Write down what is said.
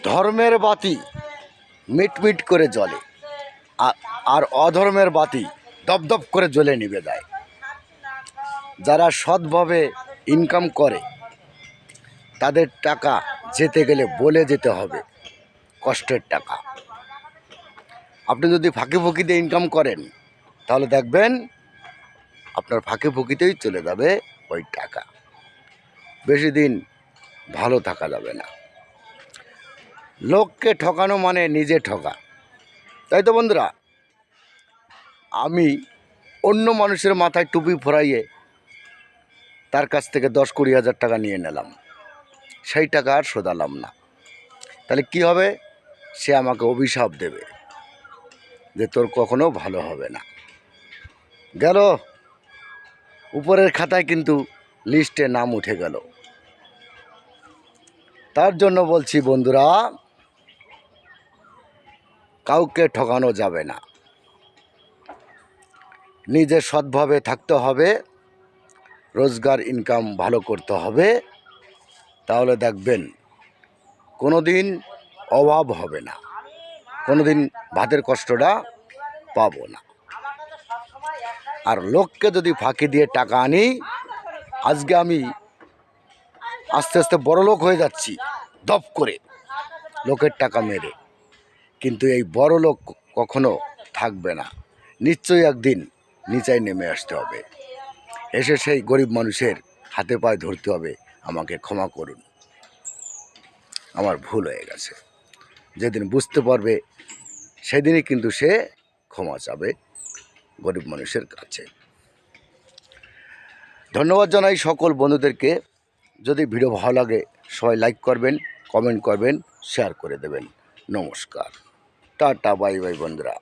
ধর্মের বাতি মিটমিট করে জ্বলে, আর অধর্মের বাতি দপদপ করে জ্বলে নিভে যায়। যারা সৎভাবে ইনকাম করে তাদের টাকা যেতে গেলে বলে যেতে হবে কষ্টের টাকা। আপনি যদি ফাঁকি ফুঁকিতে ইনকাম করেন তাহলে দেখবেন আপনার ফাঁকি ফুঁকিতেই চলে যাবে ওই টাকা, বেশি দিন ভালো থাকা যাবে না। লোককে ঠকানো মানে নিজে ঠকা, তাই তো বন্ধুরা? আমি অন্য মানুষের মাথায় টুপি ফোরাইয়ে তার কাছ থেকে 10-20 হাজার টাকা নিয়ে নিলাম, সেই টাকা আর শোধালাম না। তাহলে কি হবে? সে আমাকে অভিশাপ দেবে যে তোর কখনো ভালো হবে না। গেল উপরের খাতায়, কিন্তু লিস্টে নাম উঠে গেল। তার জন্য বলছি বন্ধুরা, কাউকে ঠকানো যাবে না, নিজে সৎভাবে থাকতে হবে, রোজগার ইনকাম ভালো করতে হবে, তাহলে দেখবেন কোনো দিন অভাব হবে না, কোনো দিন ভাতের কষ্টটা পাবো না। আর লোককে যদি ফাঁকি দিয়ে টাকা আনি, আজকে আমি আস্তে আস্তে বড় লোক হয়ে যাচ্ছি দপ করে লোকের টাকা মেরে, কিন্তু এই বড় লোক কখনো থাকবে না, নিশ্চয়ই একদিন নিচায় নেমে আসতে হবে, এসে সেই গরিব মানুষের হাতে পায়ে ধরতে হবে, আমাকে ক্ষমা করুন, আমার ভুল হয়ে গেছে। যেদিন বুঝতে পারবে সেদিনই কিন্তু সে ক্ষমা চাবে গরিব মানুষের কাছে। ধন্যবাদ জানাই সকল বন্ধুদেরকে। যদি ভিডিও ভালো লাগে সবাই লাইক করবেন, কমেন্ট করবেন, শেয়ার করে দেবেন। নমস্কার, টাটা, বাই বাই বন্ধুরা।